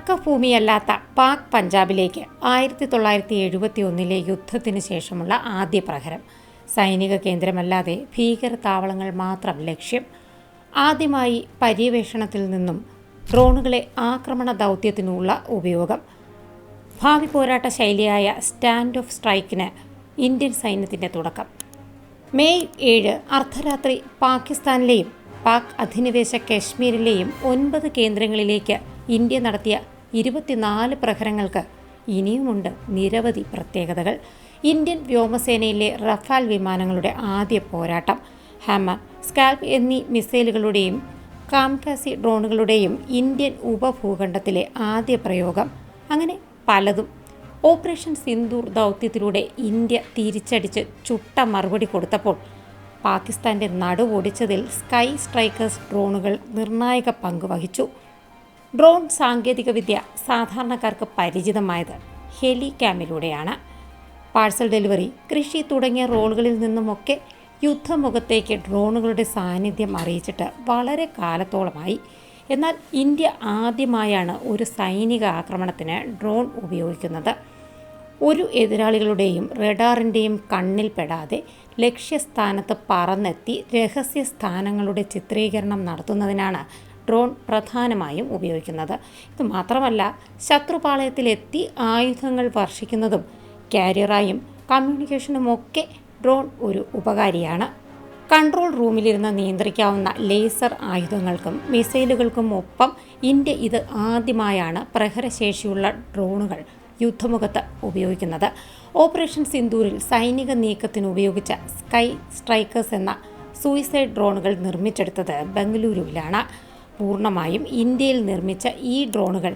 തർക്കഭൂമിയല്ലാത്ത പാക് പഞ്ചാബിലേക്ക് 1971 യുദ്ധത്തിന് ശേഷമുള്ള ആദ്യ പ്രഹരം. സൈനിക കേന്ദ്രമല്ലാതെ ഭീകര താവളങ്ങൾ മാത്രം ലക്ഷ്യം. ആദ്യമായി പര്യവേഷണത്തിൽ നിന്നും ഡ്രോണുകളെ ആക്രമണ ദൗത്യത്തിനുള്ള ഉപയോഗം. ഭാവി പോരാട്ട ശൈലിയായ സ്റ്റാൻഡ് ഓഫ് സ്ട്രൈക്കിന് ഇന്ത്യൻ സൈന്യത്തിൻ്റെ തുടക്കം. മെയ് 7 അർദ്ധരാത്രി പാകിസ്ഥാനിലെയും പാക് അധിനിവേശ കശ്മീരിലെയും 9 കേന്ദ്രങ്ങളിലേക്ക് ഇന്ത്യ നടത്തിയ 24 പ്രഹരങ്ങൾക്ക് ഇനിയുമുണ്ട് നിരവധി പ്രത്യേകതകൾ. ഇന്ത്യൻ വ്യോമസേനയിലെ റഫാൽ വിമാനങ്ങളുടെ ആദ്യ പോരാട്ടം, ഹാമർ, സ്കാൽപ് എന്നീ മിസൈലുകളുടെയും കാംകാസി ഡ്രോണുകളുടെയും ഇന്ത്യൻ ഉപഭൂഖണ്ഡത്തിലെ ആദ്യ പ്രയോഗം, അങ്ങനെ പലതും. ഓപ്പറേഷൻ സിന്ദൂർ ദൗത്യത്തിലൂടെ ഇന്ത്യ തിരിച്ചടിച്ച് ചുട്ട മറുപടി കൊടുത്തപ്പോൾ പാകിസ്ഥാൻ്റെ നടുവൊടിച്ചതിൽ സ്കൈ സ്ട്രൈക്കേഴ്സ് ഡ്രോണുകൾ നിർണായക പങ്ക് വഹിച്ചു. ഡ്രോൺ സാങ്കേതികവിദ്യ സാധാരണക്കാർക്ക് പരിചിതമായത് ഹെലികാമിലൂടെയാണ്. പാഴ്സൽ ഡെലിവറി, കൃഷി തുടങ്ങിയ റോളുകളിൽ നിന്നുമൊക്കെ യുദ്ധമുഖത്തേക്ക് ഡ്രോണുകളുടെ സാന്നിധ്യം അറിയിച്ചിട്ട് വളരെ കാലത്തോളമായി. എന്നാൽ ഇന്ത്യ ആദ്യമായാണ് ഒരു സൈനിക ആക്രമണത്തിന് ഡ്രോൺ ഉപയോഗിക്കുന്നത്. ഒരു എതിരാളികളുടെയും റഡാറിൻ്റെയും കണ്ണിൽപ്പെടാതെ ലക്ഷ്യസ്ഥാനത്ത് പറന്നെത്തി രഹസ്യ സ്ഥാനങ്ങളുടെ ചിത്രീകരണം നടത്തുന്നതിനാണ് ഡ്രോൺ പ്രധാനമായും ഉപയോഗിക്കുന്നത്. ഇതുമാത്രമല്ല, ശത്രുപാളയത്തിലെത്തി ആയുധങ്ങൾ വർഷിക്കുന്നതും കാരിയറായും കമ്മ്യൂണിക്കേഷനുമൊക്കെ ഡ്രോൺ ഒരു ഉപകാരിയാണ്. കൺട്രോൾ റൂമിലിരുന്ന് നിയന്ത്രിക്കാവുന്ന ലേസർ ആയുധങ്ങൾക്കും മിസൈലുകൾക്കും ഒപ്പം ഇന്ത്യ ഇത് ആദ്യമായാണ് പ്രഹരശേഷിയുള്ള ഡ്രോണുകൾ യുദ്ധമുഖത്ത് ഉപയോഗിക്കുന്നത്. ഓപ്പറേഷൻ സിന്ദൂരിൽ സൈനിക നീക്കത്തിന് ഉപയോഗിച്ച സ്കൈ സ്ട്രൈക്കേഴ്സ് എന്ന സൂയിസൈഡ് ഡ്രോണുകൾ നിർമ്മിച്ചെടുത്തത് ബംഗളൂരുവിലാണ്. പൂർണ്ണമായും ഇന്ത്യയിൽ നിർമ്മിച്ച ഈ ഡ്രോണുകൾ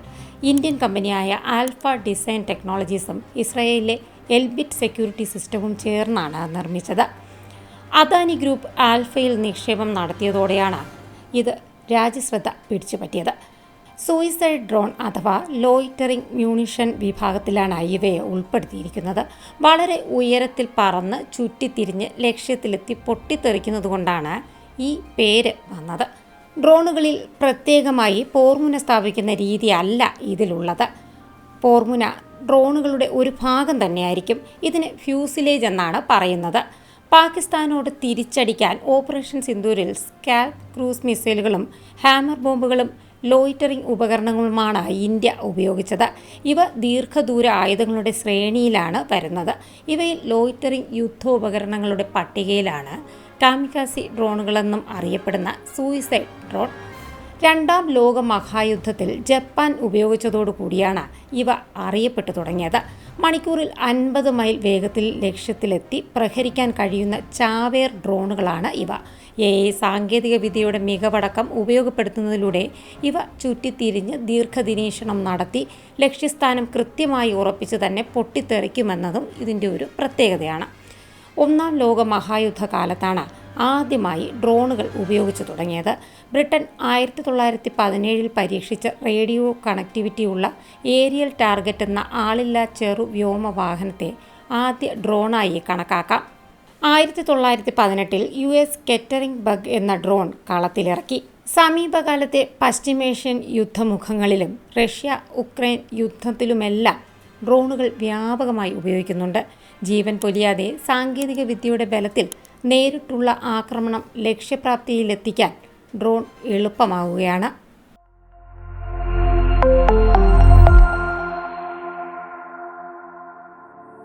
ഇന്ത്യൻ കമ്പനിയായ ആൽഫ ഡിസൈൻ ടെക്നോളജീസും ഇസ്രായേലിലെ എൽബിറ്റ് സെക്യൂരിറ്റി സിസ്റ്റവും ചേർന്നാണ് നിർമ്മിച്ചത്. അദാനി ഗ്രൂപ്പ് ആൽഫയിൽ നിക്ഷേപം നടത്തിയതോടെയാണ് ഇത് രാജ്യശ്രദ്ധ പിടിച്ചുപറ്റിയത്. സൂയിസൈഡ് ഡ്രോൺ അഥവാ ലോയിറ്ററിംഗ് മ്യൂണിഷൻ വിഭാഗത്തിലാണ് ഇവയെ ഉൾപ്പെടുത്തിയിരിക്കുന്നത്. വളരെ ഉയരത്തിൽ പറന്ന് ചുറ്റിത്തിരിഞ്ഞ് ലക്ഷ്യത്തിലെത്തി പൊട്ടിത്തെറിക്കുന്നതുകൊണ്ടാണ് ഈ പേര് വന്നത്. ഡ്രോണുകളിൽ പ്രത്യേകമായി പോർമുന സ്ഥാപിക്കുന്ന രീതിയല്ല ഇതിലുള്ളത്. പോർമുന ഡ്രോണുകളുടെ ഒരു ഭാഗം തന്നെയായിരിക്കും. ഇതിന് ഫ്യൂസിലേജ് എന്നാണ് പറയുന്നത്. പാകിസ്ഥാനോട് തിരിച്ചടിക്കാൻ ഓപ്പറേഷൻ സിന്ദൂരിൽ സ്കാൽപ് ക്രൂസ് മിസൈലുകളും ഹാമർ ബോംബുകളും ലോയിറ്ററിംഗ് ഉപകരണങ്ങളുമാണ് ഇന്ത്യ ഉപയോഗിച്ചത്. ഇവ ദീർഘദൂര ആയുധങ്ങളുടെ ശ്രേണിയിലാണ് വരുന്നത്. ഇവയിൽ ലോയിറ്ററിംഗ് യുദ്ധോപകരണങ്ങളുടെ പട്ടികയിലാണ് കാമികാസി ഡ്രോണുകളെന്നും അറിയപ്പെടുന്ന സൂയിസൈഡ് ഡ്രോൺ. രണ്ടാം ലോക മഹായുദ്ധത്തിൽ ജപ്പാൻ ഉപയോഗിച്ചതോടുകൂടിയാണ് ഇവ അറിയപ്പെട്ടു തുടങ്ങിയത്. മണിക്കൂറിൽ 50 മൈൽ വേഗത്തിൽ ലക്ഷ്യത്തിലെത്തി പ്രഹരിക്കാൻ കഴിയുന്ന ചാവേർ ഡ്രോണുകളാണ് ഇവ. സാങ്കേതിക വിദ്യയുടെ മികവടക്കം ഉപയോഗപ്പെടുത്തുന്നതിലൂടെ ഇവ ചുറ്റിത്തിരിഞ്ഞ് ദീർഘനിരീക്ഷണം നടത്തി ലക്ഷ്യസ്ഥാനം കൃത്യമായി ഉറപ്പിച്ച് തന്നെ പൊട്ടിത്തെറിക്കുമെന്നതും ഇതിൻ്റെ ഒരു പ്രത്യേകതയാണ്. ഒന്നാം ലോക മഹായുദ്ധകാലത്താണ് ആദ്യമായി ഡ്രോണുകൾ ഉപയോഗിച്ചു തുടങ്ങിയത്. ബ്രിട്ടൻ 1917 പരീക്ഷിച്ച റേഡിയോ കണക്ടിവിറ്റിയുള്ള ഏരിയൽ ടാർഗറ്റ് എന്ന ആളില്ലാ ചെറു വ്യോമവാഹനത്തെ ആദ്യ ഡ്രോണായി കണക്കാക്കാം. 1918 US കെറ്ററിംഗ് ബഗ് എന്ന ഡ്രോൺ കളത്തിലിറക്കി. സമീപകാലത്തെ പശ്ചിമേഷ്യൻ യുദ്ധമുഖങ്ങളിലും റഷ്യ ഉക്രൈൻ യുദ്ധത്തിലുമെല്ലാം ഡ്രോണുകൾ വ്യാപകമായി ഉപയോഗിക്കുന്നുണ്ട്. ജീവൻ പൊലിയാതെ സാങ്കേതിക വിദ്യയുടെ ബലത്തിൽ നേരിട്ടുള്ള ആക്രമണം ലക്ഷ്യപ്രാപ്തിയിലെത്തിക്കാൻ ഡ്രോൺ എളുപ്പമാവുകയാണ്.